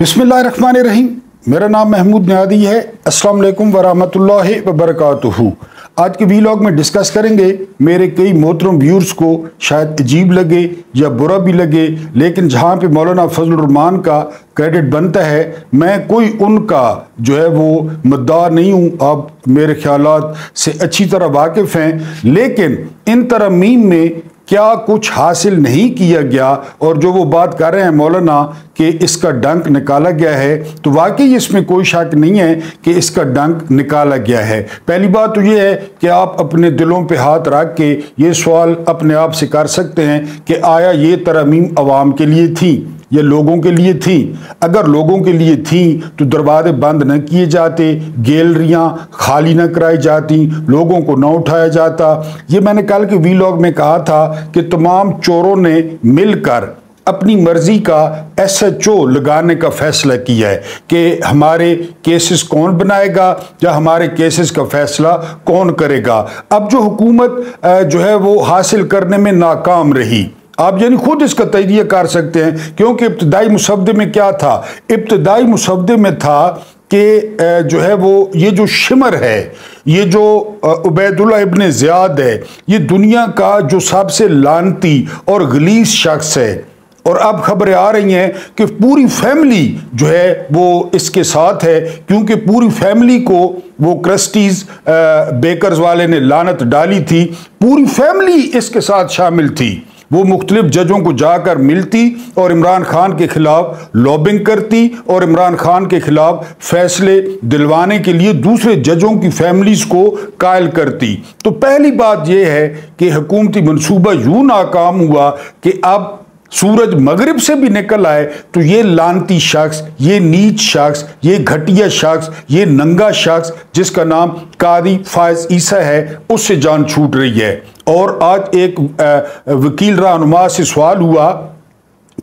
बिस्मिल्लाहिर्रहमानिर्रहीम। मेरा नाम महमूद नियादी है। अस्सलाम वालेकुम वरहमतुल्लाहि वबरकातुहू। आज के वीलॉग में डिस्कस करेंगे। मेरे कई मोहतरम व्यूअर्स को शायद अजीब लगे या बुरा भी लगे, लेकिन जहाँ पे मौलाना फजलुर रहमान का क्रेडिट बनता है, मैं कोई उनका जो है वो मुद्दा नहीं हूँ। आप मेरे ख्यालात से अच्छी तरह वाकिफ़ हैं, लेकिन इन तरमीम में क्या कुछ हासिल नहीं किया गया और जो वो बात कर रहे हैं मौलाना कि इसका डंक निकाला गया है, तो वाकई इसमें कोई शक नहीं है कि इसका डंक निकाला गया है। पहली बात तो ये है कि आप अपने दिलों पे हाथ रख के ये सवाल अपने आप से कर सकते हैं कि आया ये तरमीम अवाम के लिए थी, ये लोगों के लिए थी? अगर लोगों के लिए थी तो दरवाजे बंद न किए जाते, गैलरियां खाली न कराई जाती, लोगों को न उठाया जाता। ये मैंने कल के वीलॉग में कहा था कि तमाम चोरों ने मिलकर अपनी मर्जी का SHO लगाने का फैसला किया है कि हमारे केसेस कौन बनाएगा या हमारे केसेस का फैसला कौन करेगा। अब जो हुकूमत जो है वो हासिल करने में नाकाम रही, आप यानी खुद इसका तजज़िया कर सकते हैं, क्योंकि इब्तदाई मुसव्वदे में क्या था? इब्तदाई मुसव्वदे में था कि जो है वो ये जो शिमर है, ये जो उबैदुल्लाह इब्न ज़ियाद है, ये दुनिया का जो सबसे लानती और गलीज़ शख्स है। और अब खबरें आ रही हैं कि पूरी फैमिली जो है वो इसके साथ है, क्योंकि पूरी फैमिली को वो क्रिस्टीज बेकर्स वाले ने लानत डाली थी। पूरी फैमिली इसके साथ शामिल थी। वो मुख्तलिफ जजों को जाकर मिलती और इमरान खान के खिलाफ लॉबिंग करती और इमरान खान के खिलाफ फैसले दिलवाने के लिए दूसरे जजों की फैमिलीज को कायल करती। तो पहली बात यह है कि हुकूमती मनसूबा यूं नाकाम हुआ कि अब सूरज मगरिब से भी निकल आए तो ये लानती शख्स, ये नीच शख्स, ये घटिया शख्स, ये नंगा शख्स जिसका नाम कादी फायज ईसा है, उससे जान छूट रही है। और आज एक वकील रहनुमा से सवाल हुआ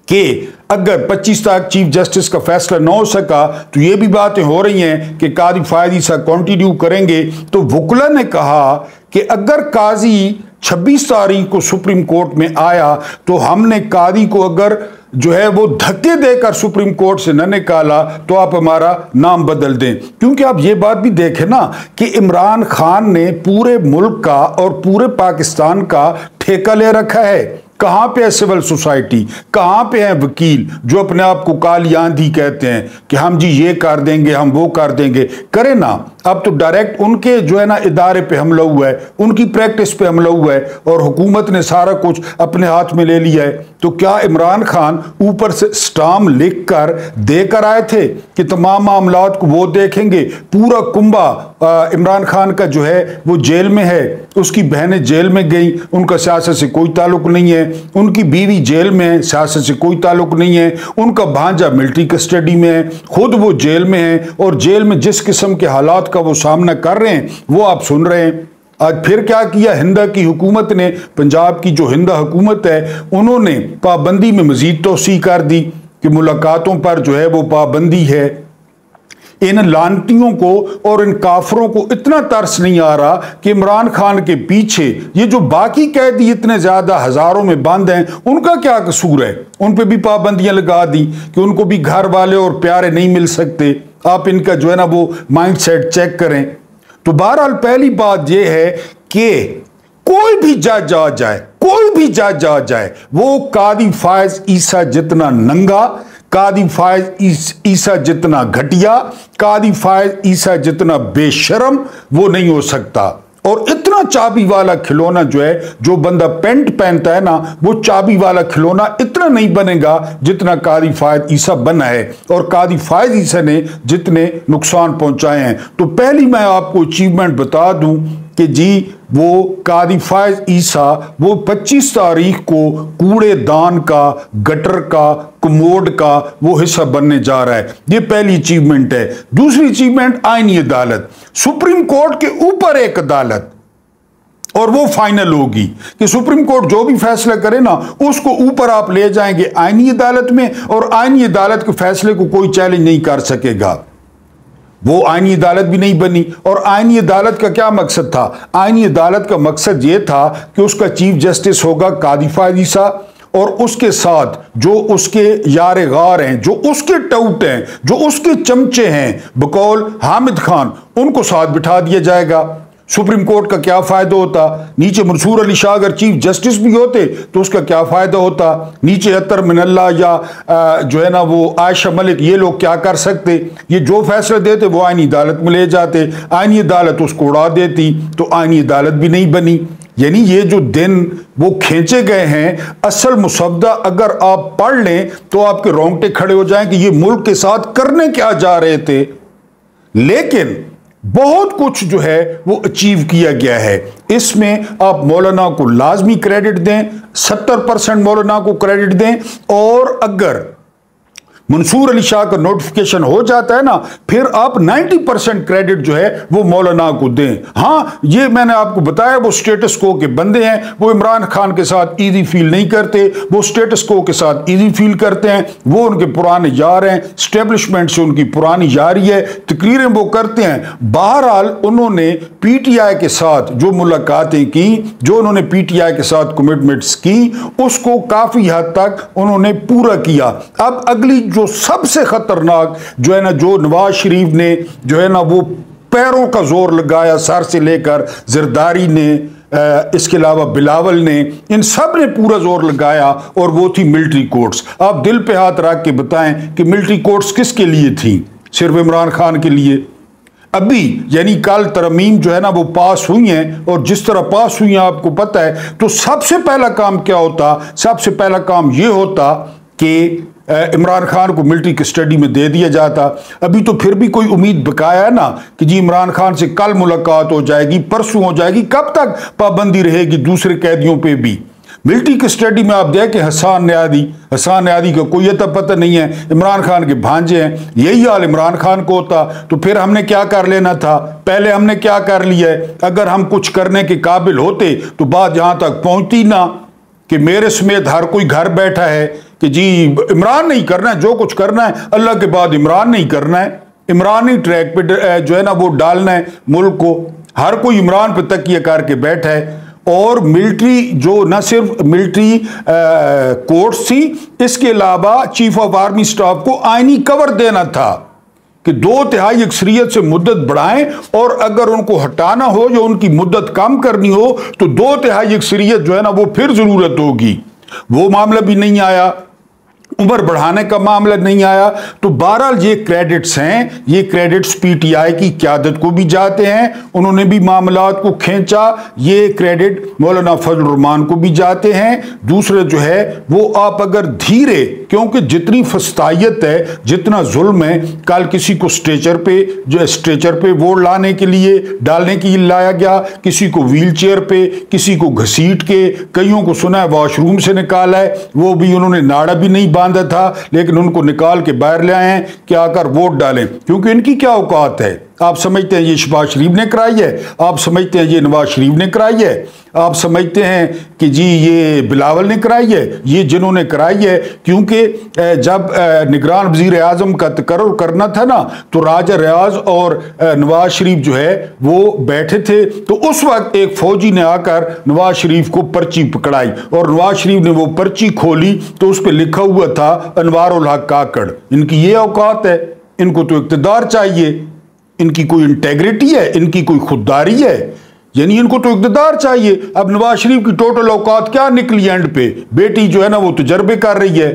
कि अगर 25 तक चीफ जस्टिस का फैसला न हो सका तो ये भी बातें हो रही हैं कि कादी फायज ईसा कंटिन्यू करेंगे। तो वकला ने कहा कि अगर काजी 26 तारीख को सुप्रीम कोर्ट में आया तो हमने कादी को अगर जो है वो धक्के देकर सुप्रीम कोर्ट से न निकाला तो आप हमारा नाम बदल दें। क्योंकि आप ये बात भी देखें ना कि इमरान खान ने पूरे मुल्क का और पूरे पाकिस्तान का ठेका ले रखा है। कहाँ पे है सिविल सोसाइटी, कहाँ पे है वकील जो अपने आप को काली आंधी कहते हैं कि हम जी ये कर देंगे, हम वो कर देंगे? करे ना। अब तो डायरेक्ट उनके जो है ना इदारे पे हमला हुआ है, उनकी प्रैक्टिस पे हमला हुआ है और हुकूमत ने सारा कुछ अपने हाथ में ले लिया है। तो क्या इमरान खान ऊपर से स्टाम्प लिख कर देकर आए थे कि तमाम मामलात को वो देखेंगे? पूरा कुंबा इमरान खान का जो है वो जेल में है, उसकी बहनें जेल में गई, उनका सियासत से कोई ताल्लुक नहीं है, उनकी बीवी जेल में है, सियासत से कोई ताल्लुक नहीं है, उनका भांजा मिलिट्री कस्टडी में है, खुद वो जेल में है और जेल में जिस किस्म के हालात का वो सामना कर रहे हैं वो आप सुन रहे हैं। आज फिर क्या किया हिंदा की हुकूमत ने? पंजाब की जो हिंदा हुकूमत है उन्होंने पाबंदी में मजीद तोसी कर दी कि मुलाकातों पर जो है वो पाबंदी है। इन लानतियों को और इन काफरों को इतना तरस नहीं आ रहा कि इमरान खान के पीछे ये जो बाकी कैदी इतने ज्यादा हजारों में बंद हैं, उनका क्या कसूर है? उन पे भी पाबंदियां लगा दी कि उनको भी घर वाले और प्यारे नहीं मिल सकते। आप इनका जो है ना वो माइंडसेट चेक करें। तो बहरहाल पहली बात यह है कि कोई भी जज आ जाए, कोई भी जज आ जाए, वो कादी फायज ईसा जितना नंगा, कादी फायज ईसा जितना घटिया, कादी फायज ईसा जितना बेशरम वो नहीं हो सकता। और इतना चाबी वाला खिलौना जो है, जो बंदा पेंट पहनता है ना, वो चाबी वाला खिलौना इतना नहीं बनेगा जितना कादी फायज ईसा बना है और कादी फायज ईसा ने जितने नुकसान पहुंचाए हैं। तो पहली मैं आपको अचीवमेंट बता दूं कि जी वो कादी फायज ईसा वो 25 तारीख को कूड़ेदान का, गटर का, कमोड का वो हिस्सा बनने जा रहा है। ये पहली अचीवमेंट है। दूसरी अचीवमेंट आईनी अदालत, सुप्रीम कोर्ट के ऊपर एक अदालत, और वो फाइनल होगी कि सुप्रीम कोर्ट जो भी फैसला करे ना उसको ऊपर आप ले जाएंगे आईनी अदालत में और आईनी अदालत के फैसले को कोई चैलेंज नहीं कर सकेगा। वो आईनी अदालत भी नहीं बनी। और आईनी अदालत का क्या मकसद था? आईनी अदालत का मकसद ये था कि उसका चीफ जस्टिस होगा कादी फायज ईसा, और उसके साथ जो उसके यार गार हैं, जो उसके टाउट हैं, जो उसके चमचे हैं बकौल हामिद खान, उनको साथ बिठा दिया जाएगा। सुप्रीम कोर्ट का क्या फायदा होता? नीचे मंसूर अली शाह अगर चीफ जस्टिस भी होते तो उसका क्या फायदा होता? नीचे अतर मिनल्ला या जो है ना वो आयशा मलिक, ये लोग क्या कर सकते? ये जो फैसले देते वो आईनी अदालत में ले जाते, आईनी अदालत उसको उड़ा देती, तो आईनी अदालत भी नहीं बनी। यानी ये जो दिन वो खींचे गए हैं, असल मुसद्दा अगर आप पढ़ लें तो आपके रोंगटे खड़े हो जाएं कि ये मुल्क के साथ करने क्या जा रहे थे। लेकिन बहुत कुछ जो है वो अचीव किया गया है। इसमें आप मौलाना को लाजमी क्रेडिट दें, 70% मौलाना को क्रेडिट दें, और अगर मंसूर अली शाह का नोटिफिकेशन हो जाता है ना, फिर आप 90% क्रेडिट जो है वो मौलाना को दें। हाँ, ये मैंने आपको बताया वो स्टेटस को के बंदे हैं, वो इमरान खान के साथ इजी फील नहीं करते, वो स्टेटस को के साथ इजी फील करते हैं, वो उनके पुराने यार हैं, स्टेब्लिशमेंट से उनकी पुरानी यारी है, तकरीरें वो करते हैं। बहरहाल उन्होंने पीटीआई के साथ जो मुलाकातें की, जो उन्होंने पीटीआई के साथ कमिटमेंट्स की, उसको काफी हद तक उन्होंने पूरा किया। अब अगली जो सबसे खतरनाक जो है ना, जो नवाज शरीफ ने जो है ना वो पैरों का जोर लगाया, सर से लेकर जरदारी ने, इसके अलावा बिलावल ने, इन सब ने पूरा जोर लगाया, और वो थी मिलिट्री कोर्ट्स। आप दिल पे हाथ रख के बताएं कि मिलिट्री कोर्ट्स किसके लिए थी? सिर्फ इमरान खान के लिए? अभी यानी कल तरमीम जो है ना वो पास हुई हैं, और जिस तरह पास हुई हैं आपको पता है, तो सबसे पहला काम क्या होता? सबसे पहला काम ये होता कि इमरान खान को मिलिट्री कस्टडी में दे दिया जाता। अभी तो फिर भी कोई उम्मीद बकाया है ना कि जी इमरान खान से कल मुलाकात हो जाएगी, परसों हो जाएगी। कब तक पाबंदी रहेगी दूसरे कैदियों पे भी? मिलिट्री कस्टडी में आप देखें हसन न्यादी का कोई अता पता नहीं है, इमरान खान के भांजे हैं। यही हाल इमरान खान को होता तो फिर हमने क्या कर लेना था? पहले हमने क्या कर लिया है? अगर हम कुछ करने के काबिल होते तो बात यहां तक पहुंचती ना कि मेरे समेत हर कोई घर बैठा है कि जी इमरान नहीं करना है, जो कुछ करना है अल्लाह के बाद इमरान नहीं करना है, इमरान ही ट्रैक पे जो है ना वो डालना है मुल्क को। हर कोई इमरान पे तकिया करके बैठा है। और मिलिट्री जो न सिर्फ मिलिट्री कोर्ट्स थी, इसके अलावा चीफ ऑफ आर्मी स्टाफ को आईनी कवर देना था कि 2/3 अक्सरियत से मुद्दत बढ़ाएं, और अगर उनको हटाना हो या उनकी मुद्दत कम करनी हो तो 2/3 अक्सरियत जो है ना वो फिर जरूरत होगी। वो मामला भी नहीं आया, उम्र बढ़ाने का मामला नहीं आया। तो बहरहाल ये क्रेडिट्स हैं, ये क्रेडिट्स पीटीआई की क़यादत को भी जाते हैं, उन्होंने भी मामलात को खींचा। ये क्रेडिट मौलाना फजल रहमान को भी जाते हैं। दूसरे जो है वो आप अगर धीरे, क्योंकि जितनी फस्तायत है, जितना जुल्म है, कल किसी को स्ट्रेचर पे वोट लाने के लिए डालने के लिए लाया गया, किसी को व्हील चेयर पे, किसी को घसीट के, कईयों को सुना है वॉशरूम से निकाला है, वो भी उन्होंने नाड़ा भी नहीं बांधा था, लेकिन उनको निकाल के बाहर ले आए हैं कि आकर वोट डालें। क्योंकि इनकी क्या औकात है? आप समझते हैं ये शहबाज शरीफ ने कराई है, आप समझते हैं ये नवाज शरीफ ने कराई है, आप समझते हैं कि जी ये बिलावल ने कराई है, ये जिन्होंने कराई है। क्योंकि जब निगरान वजीर आजम का तकर्रुर करना था ना, तो राजा रियाज और नवाज शरीफ जो है वो बैठे थे, तो उस वक्त एक फौजी ने आकर नवाज शरीफ को पर्ची पकड़ाई, और नवाज शरीफ ने वो पर्ची खोली तो उस पर लिखा हुआ था अनवारुल हक काकड़। इनकी ये औकात है? इनको तो इक़्तिदार चाहिए, इनकी कोई इंटेग्रिटी है, इनकी कोई खुददारी है? यानी इनको तो इक़्तिदार चाहिए। अब नवाज शरीफ की टोटल औकात क्या निकली एंड पे? बेटी जो है ना वो तजर्बे कर रही है,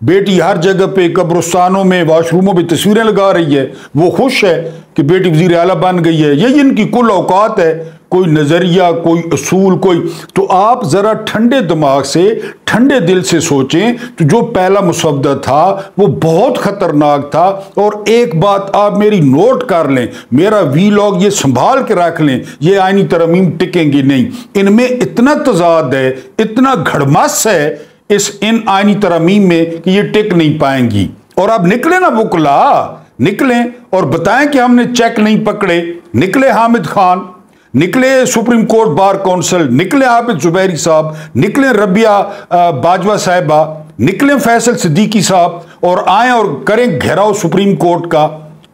बेटी हर जगह पे कब्रिस्तानों में, वॉशरूमों में तस्वीरें लगा रही है, वो खुश है कि बेटी वजीर आला बन गई है। यही इनकी कुल औकात है। कोई नजरिया, कोई असूल, कोई। तो आप जरा ठंडे दिमाग से, ठंडे दिल से सोचें तो जो पहला मुसद्दा था वो बहुत खतरनाक था। और एक बात आप मेरी नोट कर लें, मेरा वीलॉग ये संभाल के रख लें, ये आईनी तरमीम टिकेंगी नहीं। इनमें इतना तजाद है, इतना घड़मस है इन आईनी तरमीम में कि ये टिक नहीं पाएंगी। और अब निकले ना वकला, निकलें और बताएं कि हमने चेक नहीं पकड़े। निकले हामिद खान, निकले सुप्रीम कोर्ट बार काउंसिल, निकले आबिद जुबैरी साहब, निकले रबिया बाजवा साहिबा, निकले फैसल सिद्दीकी साहब, और आए और करें घेराव सुप्रीम कोर्ट का,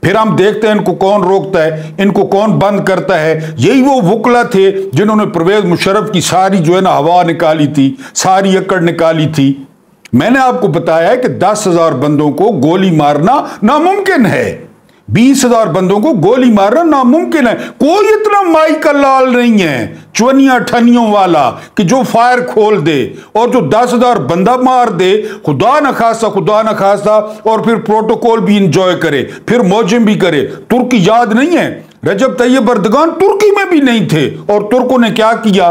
फिर हम देखते हैं इनको कौन रोकता है, इनको कौन बंद करता है। यही वो वकला थे जिन्होंने परवेज मुशर्रफ की सारी जो है ना हवा निकाली थी, सारी अकड़ निकाली थी। मैंने आपको बताया है कि 10,000 बंदों को गोली मारना नामुमकिन है, 20,000 बंदों को गोली मारना नामुमकिन है। कोई इतना माई का लाल नहीं है चुनिया ठनियों वाला कि जो फायर खोल दे और जो 10,000 बंदा मार दे, खुदा न खास्ता, और फिर प्रोटोकॉल भी इंजॉय करे, फिर मौजम भी करे। तुर्की याद नहीं है, रजब तैयब अर्दगान तुर्की में भी नहीं थे और तुर्कों ने क्या किया,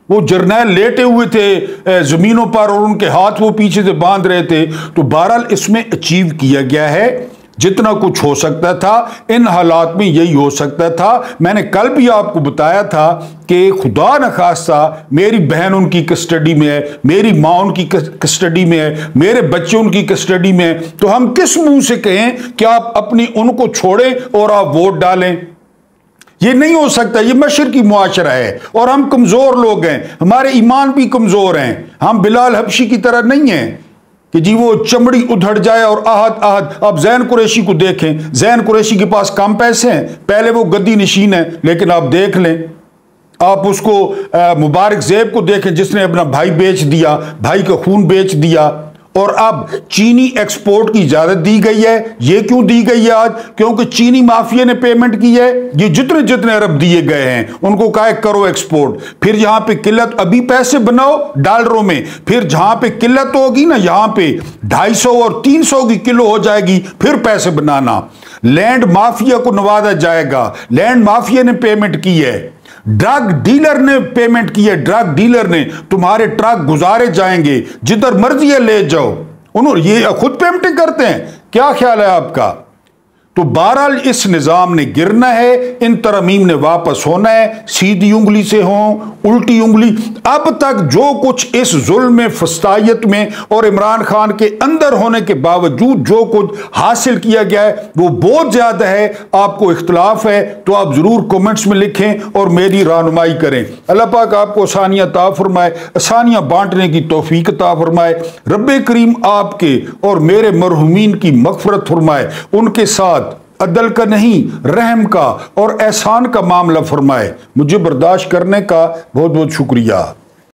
वो जर्नैल लेटे हुए थे जमीनों पर और उनके हाथ वो पीछे से बांध रहे थे। तो बहरहाल इसमें अचीव किया गया है जितना कुछ हो सकता था, इन हालात में यही हो सकता था। मैंने कल भी आपको बताया था कि खुदा न खास्ता मेरी बहन उनकी कस्टडी में है, मेरी माँ उनकी कस्टडी में है, मेरे बच्चे उनकी कस्टडी में है, तो हम किस मुंह से कहें कि आप अपनी उनको छोड़ें और आप वोट डालें? ये नहीं हो सकता। ये मशरकी मुआशरा है और हम कमजोर लोग हैं, हमारे ईमान भी कमजोर हैं। हम बिलाल हबशी की तरह नहीं हैं कि जी वो चमड़ी उधड़ जाए और आहत। आप जैन कुरैशी को देखें, जैन कुरैशी के पास कम पैसे हैं, पहले वो गद्दी नशीन है, लेकिन आप देख लें, आप उसको मुबारक ज़ैब को देखें जिसने अपना भाई बेच दिया, भाई का खून बेच दिया। और अब चीनी एक्सपोर्ट की इजाजत दी गई है। ये क्यों दी गई है आज? क्योंकि चीनी माफिया ने पेमेंट की है। ये जितने जितने अरब दिए गए हैं उनको कहा करो एक्सपोर्ट। फिर यहां पे किल्लत, अभी पैसे बनाओ डॉलरों में, फिर जहां पे किल्लत होगी ना, यहां पे 250 और 300 की किलो हो जाएगी, फिर पैसे बनाना। लैंड माफिया को नवाजा जाएगा, लैंड माफिया ने पेमेंट की है, ड्रग डीलर ने पेमेंट की है, ड्रग डीलर ने। तुम्हारे ट्रक गुजारे जाएंगे, जिधर मर्जी है ले जाओ। उन्होंने ये खुद पेमेंटिंग करते हैं। क्या ख्याल है आपका? तो बहरहाल इस निज़ाम ने गिरना है, इन तरमीम ने वापस होना है, सीधी उंगली से हो उल्टी उंगली। अब तक जो कुछ इस जुल्म में, फस्तायत में और इमरान खान के अंदर होने के बावजूद जो कुछ हासिल किया गया है वो बहुत ज्यादा है। आपको इख्तलाफ है तो आप जरूर कमेंट्स में लिखें और मेरी रहनुमाई करें। अल्लाह पाक आपको आसानियां अता फरमाए, आसानियां बांटने की तौफीक अता फरमाए। रब्बे करीम आपके और मेरे मरहुमीन की मगफरत फरमाए, उनके साथ अदल का नहीं रहम का और एहसान का मामला फरमाए। मुझे बर्दाश्त करने का बहुत बहुत शुक्रिया।